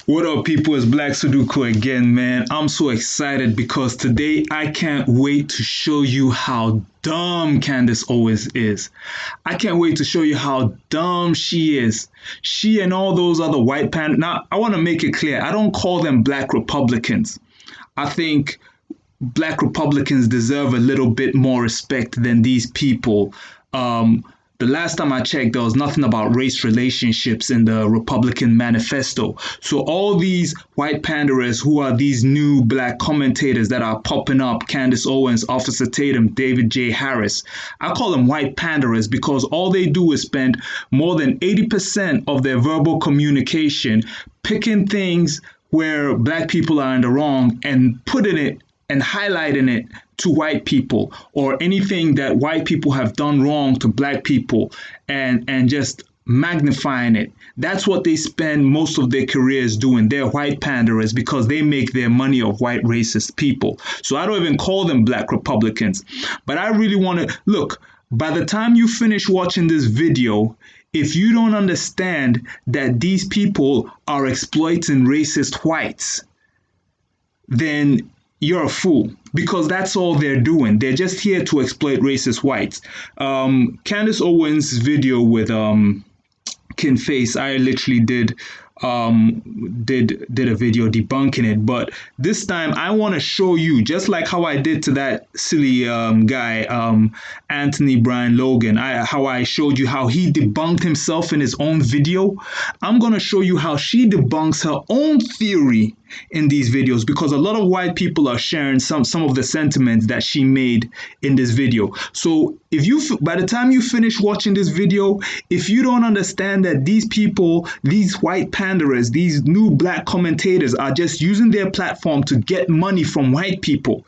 What up, people? It's Black Sudoku again, man. I'm so excited because today I can't wait to show you how dumb Candace Owens is. I can't wait to show you how dumb she is. She and all those other white pan. Now, I want to make it clear. I don't call them Black Republicans. I think Black Republicans deserve a little bit more respect than these people. The last time I checked, there was nothing about race relationships in the Republican manifesto. So all these white panderers who are these new black commentators that are popping up, Candace Owens, Officer Tatum, David J. Harris, I call them white panderers because all they do is spend more than 80% of their verbal communication picking things where black people are in the wrong and putting it and highlighting it to white people, or anything that white people have done wrong to black people, and just magnifying it. That's what they spend most of their careers doing. They're white panderers because they make their money off white racist people. So I don't even call them Black Republicans. But I really want to look, by the time you finish watching this video, if you don't understand that these people are exploiting racist whites, then you're a fool, because that's all they're doing. They're just here to exploit racist whites. Candace Owens' video with Kin Face, I literally did a video debunking it, but this time I want to show you, just like how I did to that silly guy Anthony Brian Logan, how I showed you how he debunked himself in his own video. I'm going to show you how she debunks her own theory in these videos, because a lot of white people are sharing some of the sentiments that she made in this video. So if you, by the time you finish watching this video, if you don't understand that these people, these white panderers, these new black commentators are just using their platform to get money from white people,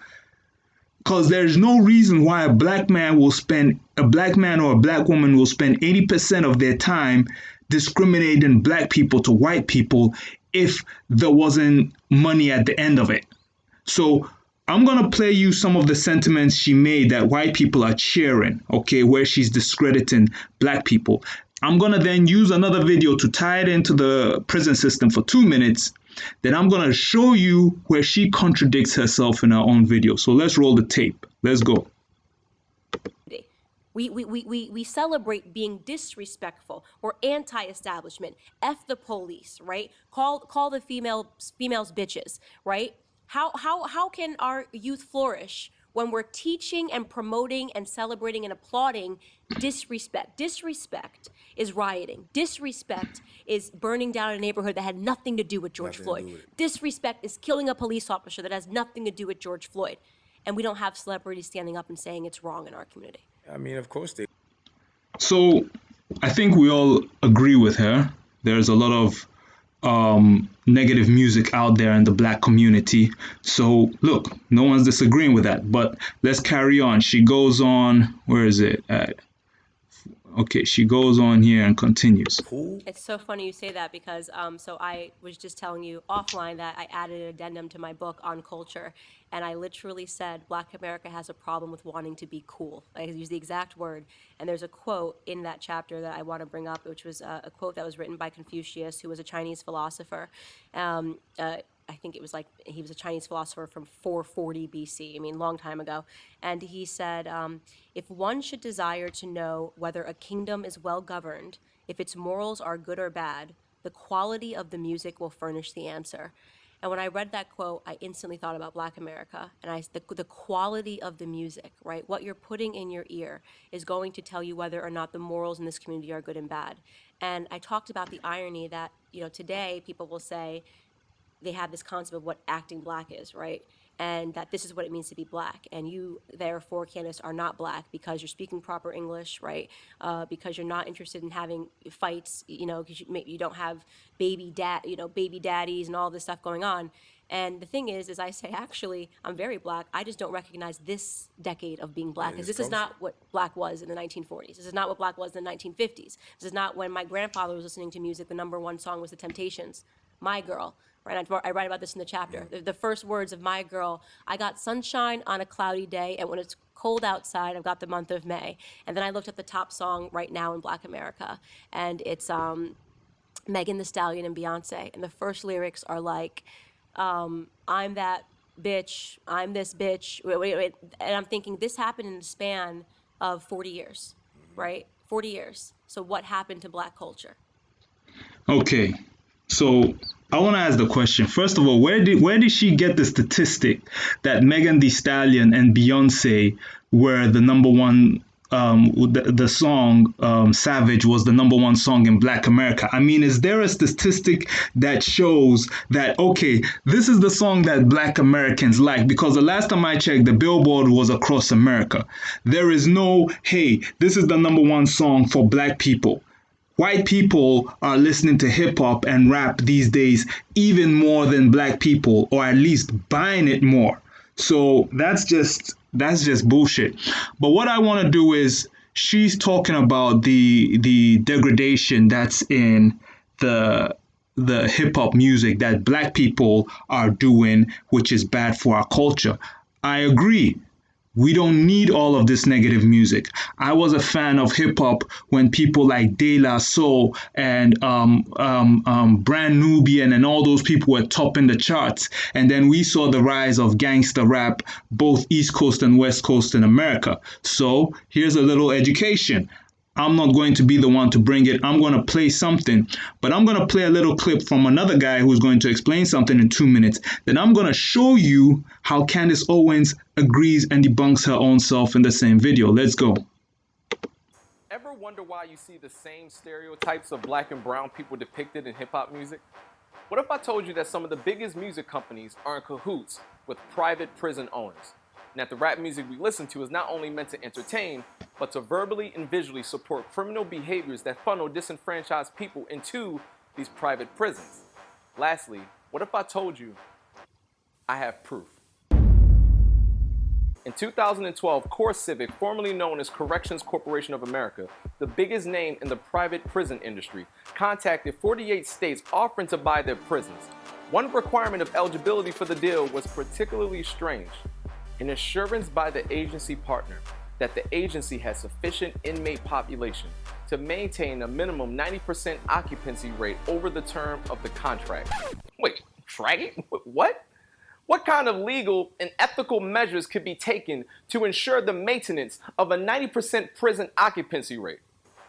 because there's no reason why a black man or a black woman will spend 80% of their time discriminating black people to white people if there wasn't money at the end of it. So I'm going to play you some of the sentiments she made that white people are cheering, okay, where she's discrediting black people. I'm going to then use another video to tie it into the prison system for 2 minutes. Then I'm going to show you where she contradicts herself in her own video. So let's roll the tape. Let's go. We celebrate being disrespectful or anti-establishment. F the police, right? Call the females bitches, right? How can our youth flourish when we're teaching and promoting and celebrating and applauding disrespect? Disrespect is rioting. Disrespect is burning down a neighborhood that had nothing to do with George Floyd. Disrespect is killing a police officer that has nothing to do with George Floyd. And we don't have celebrities standing up and saying it's wrong in our community. I mean, of course they. So I think we all agree with her. There's a lot of negative music out there in the black community. So look, no one's disagreeing with that, but let's carry on. She goes on, where is it at? Okay, she goes on here and continues. It's so funny you say that, because so I was just telling you offline that I added an addendum to my book on culture, and I literally said Black America has a problem with wanting to be cool. I used the exact word, and there's a quote in that chapter that I want to bring up, which was a quote that was written by Confucius, who was a Chinese philosopher. I think it was like, he was a Chinese philosopher from 440 BC, I mean, long time ago. And he said, if one should desire to know whether a kingdom is well governed, if its morals are good or bad, the quality of the music will furnish the answer. And when I read that quote, I instantly thought about Black America, and the quality of the music, right? What you're putting in your ear is going to tell you whether or not the morals in this community are good and bad. And I talked about the irony that, you know, today people will say, they have this concept of what acting black is, right? And that this is what it means to be black. And you, therefore, Candace, are not black because you're speaking proper English, right? Because you're not interested in having fights, you know, because you don't have baby daddies and all this stuff going on. And the thing is I say, actually, I'm very black. I just don't recognize this decade of being black, because this is not what black was in the 1940s. This is not what black was in the 1950s. This is not when my grandfather was listening to music. The #1 song was The Temptations, My Girl. Right, I write about this in the chapter. The first words of My Girl: I got sunshine on a cloudy day, and when it's cold outside, I've got the month of May. And then I looked at the top song right now in Black America, and it's Megan Thee Stallion and Beyonce, and the first lyrics are like, "I'm that bitch, I'm this bitch," wait, and I'm thinking this happened in the span of 40 years, right? 40 years. So what happened to Black culture? Okay, so I want to ask the question. First of all, where did she get the statistic that Megan Thee Stallion and Beyonce were the number one? The song Savage was the number one song in Black America. I mean, is there a statistic that shows that, okay, this is the song that Black Americans like? Because the last time I checked, the Billboard was across America. There is no, hey, this is the number one song for Black people. White people are listening to hip hop and rap these days even more than black people, or at least buying it more. So that's just bullshit. But what I want to do is, she's talking about the degradation that's in the the hip hop music that black people are doing, which is bad for our culture. I agree. We don't need all of this negative music. I was a fan of hip hop when people like De La Soul and Brand Nubian and all those people were topping the charts. And then we saw the rise of gangster rap, both East Coast and West Coast in America. So here's a little education. I'm not going to be the one to bring it. I'm going to play something, but I'm going to play a little clip from another guy who's going to explain something in 2 minutes. Then I'm going to show you how Candace Owens agrees and debunks her own self in the same video. Let's go. Ever wonder why you see the same stereotypes of black and brown people depicted in hip-hop music? What if I told you that some of the biggest music companies are in cahoots with private prison owners, and that the rap music we listen to is not only meant to entertain, but to verbally and visually support criminal behaviors that funnel disenfranchised people into these private prisons? Lastly, what if I told you I have proof? In 2012, CoreCivic, formerly known as Corrections Corporation of America, the biggest name in the private prison industry, contacted 48 states offering to buy their prisons. One requirement of eligibility for the deal was particularly strange: an assurance by the agency partner that the agency has sufficient inmate population to maintain a minimum 90% occupancy rate over the term of the contract. Wait, right? What? What kind of legal and ethical measures could be taken to ensure the maintenance of a 90% prison occupancy rate?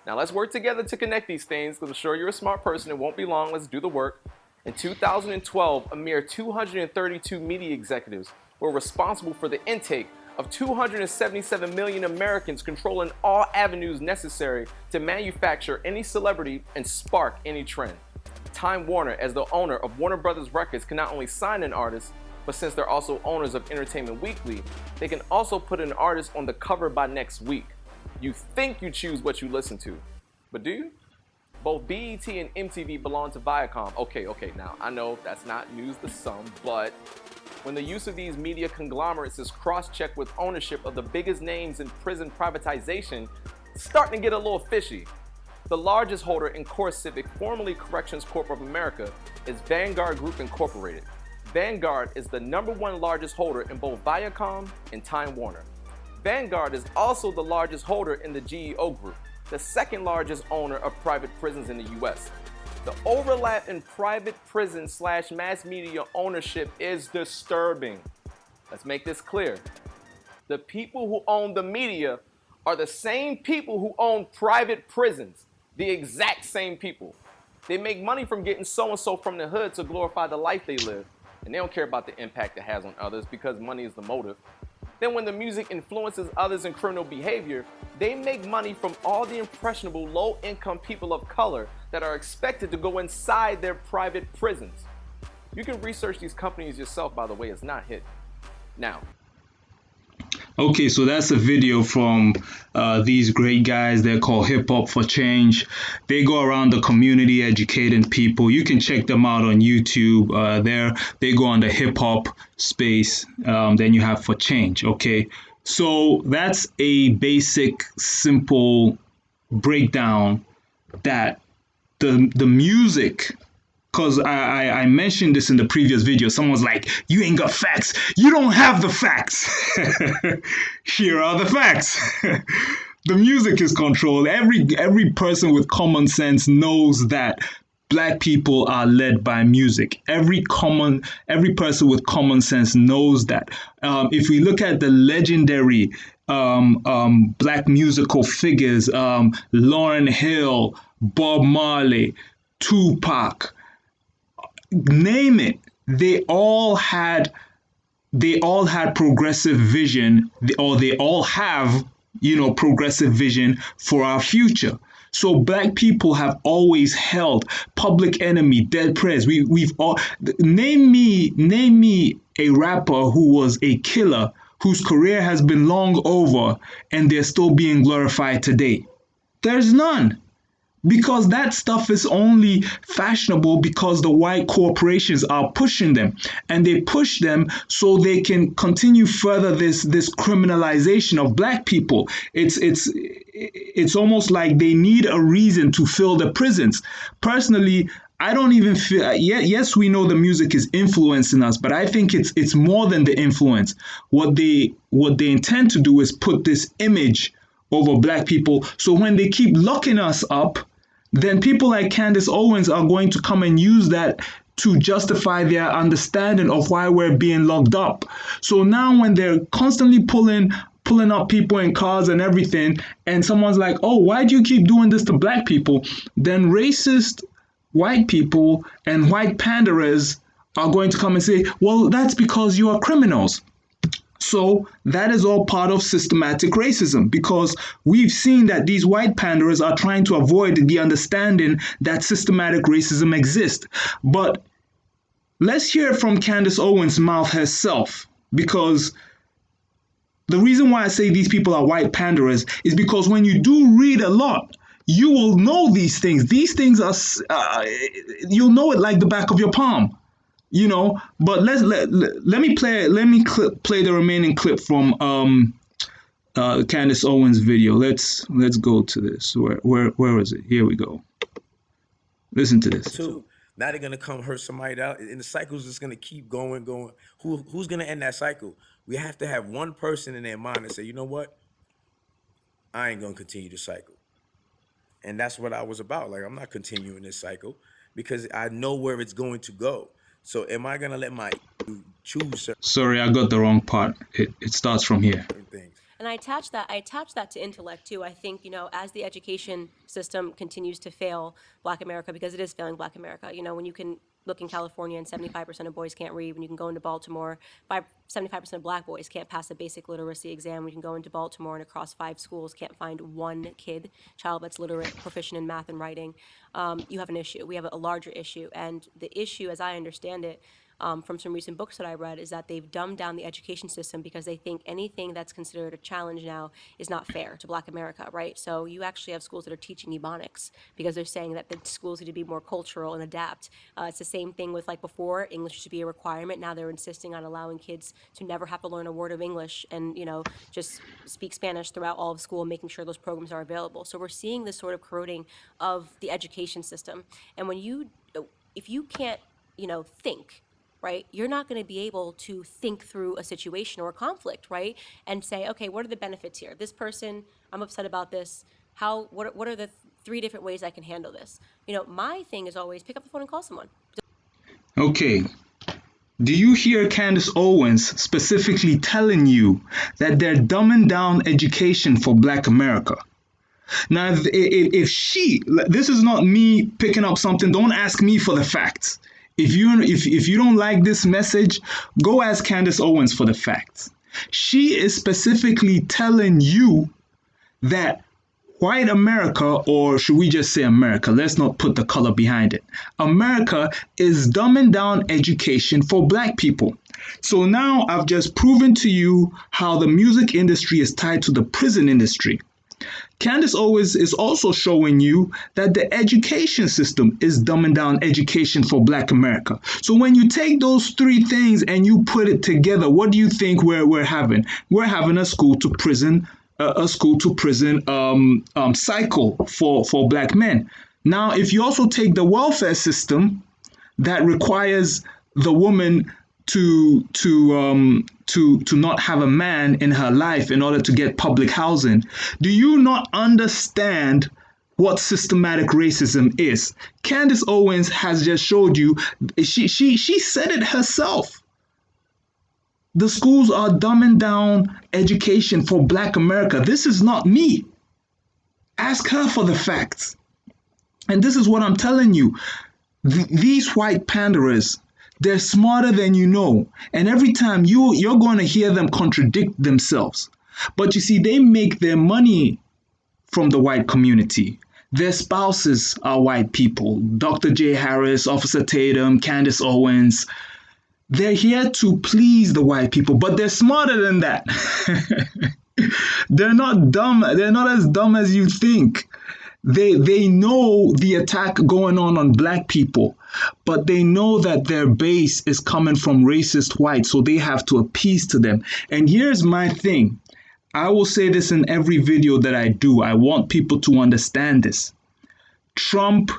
Now let's work together to connect these things, because I'm sure you're a smart person. It won't be long. Let's do the work. In 2012, a mere 232 media executives were responsible for the intake of 277 million Americans, controlling all avenues necessary to manufacture any celebrity and spark any trend. Time Warner, as the owner of Warner Brothers Records, can not only sign an artist, but since they're also owners of Entertainment Weekly, they can also put an artist on the cover by next week. You think you choose what you listen to, but do you? Both BET and MTV belong to Viacom. Okay, now I know that's not news to some, but when the use of these media conglomerates is cross-checked with ownership of the biggest names in prison privatization, it's starting to get a little fishy. The largest holder in CoreCivic, formerly Corrections Corp of America, is Vanguard Group Incorporated. Vanguard is the #1 largest holder in both Viacom and Time Warner. Vanguard is also the largest holder in the GEO Group, the second largest owner of private prisons in the US. The overlap in private prison / mass media ownership is disturbing. Let's make this clear. The people who own the media are the same people who own private prisons, the exact same people. They make money from getting so-and-so from the hood to glorify the life they live, and they don't care about the impact it has on others because money is the motive. Then when the music influences others in criminal behavior, they make money from all the impressionable low-income people of color that are expected to go inside their private prisons. You can research these companies yourself, by the way. It's not hidden. Now, Okay, so that's a video from these great guys. They're called Hip Hop for Change. They go around the community educating people. You can check them out on YouTube. They go on the hip hop space. Then you have For Change. Okay, so that's a basic, simple breakdown that the music. Because I mentioned this in the previous video. Someone's like, you ain't got facts. You don't have the facts. Here are the facts. The music is controlled. Every person with common sense knows that black people are led by music. Every person with common sense knows that. If we look at the legendary black musical figures, Lauryn Hill, Bob Marley, Tupac, name it, they all had progressive vision, or they all have, progressive vision for our future. So black people have always held Public Enemy, Dead Prez. We've all name me a rapper who was a killer whose career has been long over and they're still being glorified today. There's none, because that stuff is only fashionable because the white corporations are pushing them, and they push them so they can continue further this criminalization of black people. It's almost like they need a reason to fill the prisons. Personally, I don't even feel, yes, we know the music is influencing us, but I think it's more than the influence. What they intend to do is put this image over black people, so when they keep locking us up, then people like Candace Owens are going to come and use that to justify their understanding of why we're being locked up. So now when they're constantly pulling up people in cars and everything, and someone's like, oh, why do you keep doing this to black people? Then racist white people and white panderers are going to come and say, well, that's because you are criminals. So that is all part of systematic racism, because we've seen that these white panderers are trying to avoid the understanding that systematic racism exists. But let's hear it from Candace Owens' mouth herself, because the reason why I say these people are white panderers is because when you do read a lot, you will know these things. These things are, you'll know it like the back of your palm. But let me play the remaining clip from Candace Owens' video. Let's go to this. Where is it? Here we go. Listen to this. Too. Now they're gonna come hurt somebody out, and the cycle's just gonna keep going. Who's gonna end that cycle? We have to have one person in their mind and say, you know what? I ain't gonna continue the cycle. And that's what I was about. Like, I'm not continuing this cycle because I know where it's going to go. So am I going to let my choose certain Sorry, I got the wrong part. It starts from here. things? And I attach that to intellect too. I think, as the education system continues to fail Black America, because it is failing Black America, when you can look in California and 75% of boys can't read, when you can go into Baltimore, 75% of Black boys can't pass a basic literacy exam. We can go into Baltimore and across 5 schools can't find one child that's literate, proficient in math and writing. You have an issue. We have a larger issue. And the issue, as I understand it, from some recent books that I read, is that they've dumbed down the education system because they think anything that's considered a challenge now is not fair to Black America, right? So you actually have schools that are teaching Ebonics because they're saying that the schools need to be more cultural and adapt. It's the same thing with, like, before, English used to be a requirement. Now they're insisting on allowing kids to never have to learn a word of English and, just speak Spanish throughout all of school and making sure those programs are available. So we're seeing this sort of corroding of the education system. And if you can't, think, right, you're not going to be able to think through a situation or a conflict, right, and say, okay, what are the benefits here? This person, I'm upset about this. What are the 3 different ways I can handle this? My thing is always pick up the phone and call someone. Okay. Do you hear Candace Owens specifically telling you that they're dumbing down education for Black America? Now, if this is not me picking up something, don't ask me for the facts. If you don't like this message, go ask Candace Owens for the facts. She is specifically telling you that white America, or should we just say America? Let's not put the color behind it. America is dumbing down education for Black people. So now I've just proven to you how the music industry is tied to the prison industry. Candace Owens is also showing you that the education system is dumbing down education for Black America. So when you take those 3 things and you put it together, what do you think we're having? We're having a school to prison cycle for Black men. Now, if you also take the welfare system that requires the woman to not have a man in her life in order to get public housing, do you not understand what systematic racism is. Candace Owens has just showed you, she said it herself. The schools are dumbing down education for Black America. This is not me. Ask her for the facts. And this is what I'm telling you. These white panderers, they're smarter than you know. And every time you're going to hear them contradict themselves. But you see, they make their money from the white community. Their spouses are white people. Dr. J. Harris, Officer Tatum, Candace Owens. They're here to please the white people, but they're smarter than that. They're not dumb. They're not as dumb as you think. They know the attack going on Black people, but they know that their base is coming from racist whites, so they have to appease to them. And here's my thing. I will say this in every video that I do. I want people to understand this. Trump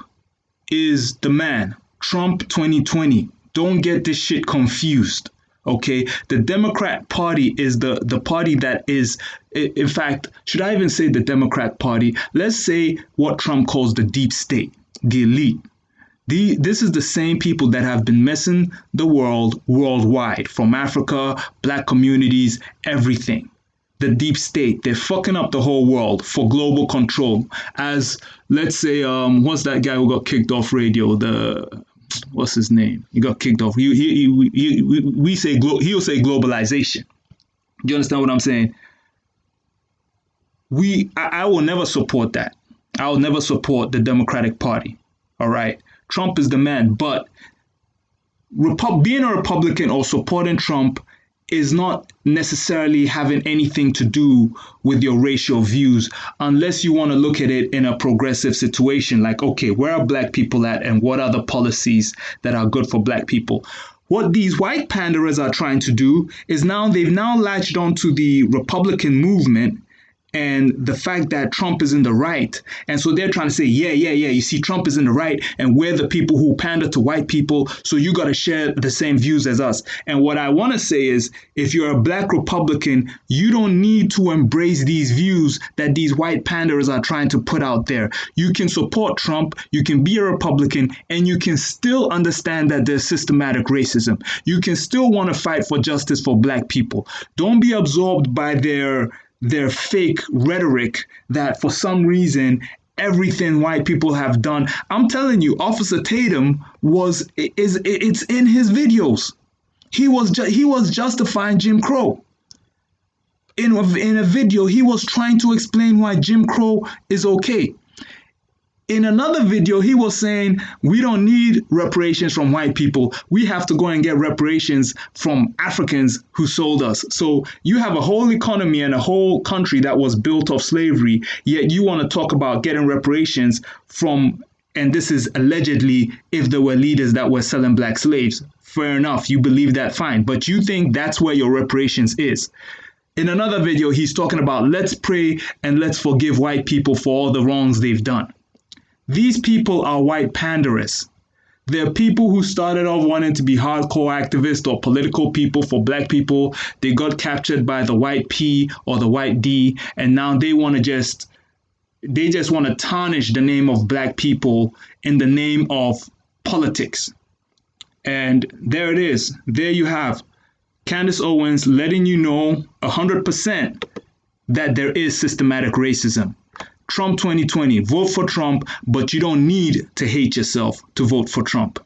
is the man. Trump 2020. Don't get this shit confused. Okay, the Democrat Party is the party that is, in fact, should I even say the Democrat Party? Let's say what Trump calls the deep state, the elite. This is the same people that have been messing the world worldwide, from Africa, Black communities, everything. The deep state, they're fucking up the whole world for global control. As, let's say, what's that guy who got kicked off radio? What's his name? He got kicked off. He'll say globalization. Do you understand what I'm saying? I will never support that. I will never support the Democratic Party. All right. Trump is the man, but being a Republican or supporting Trump is not necessarily having anything to do with your racial views, unless you want to look at it in a progressive situation, like, okay, where are Black people at and what are the policies that are good for Black people? What these white panderers are trying to do is they've latched onto the Republican movement and the fact that Trump is in the right. And so they're trying to say, yeah, you see, Trump is in the right and we're the people who pander to white people. So you got to share the same views as us. And what I want to say is, if you're a Black Republican, you don't need to embrace these views that these white panderers are trying to put out there. You can support Trump, you can be a Republican, and you can still understand that there's systematic racism. You can still want to fight for justice for Black people. Don't be absorbed by their fake rhetoric that for some reason everything white people have done. I'm telling you, Officer Tatum it's in his videos. He was justifying Jim Crow. In a video, he was trying to explain why Jim Crow is okay. In another video, he was saying, we don't need reparations from white people. We have to go and get reparations from Africans who sold us. So you have a whole economy and a whole country that was built off slavery, yet you want to talk about getting reparations from, and this is allegedly, if there were leaders that were selling Black slaves. Fair enough, you believe that, fine. But you think that's where your reparations is. In another video, he's talking about, let's pray and let's forgive white people for all the wrongs they've done. These people are white panderers. They're people who started off wanting to be hardcore activists or political people for Black people. They got captured by the white P or the white D, and now they just want to tarnish the name of Black people in the name of politics. And there it is. There you have Candace Owens letting you know 100% that there is systematic racism. Trump 2020, vote for Trump, but you don't need to hate yourself to vote for Trump.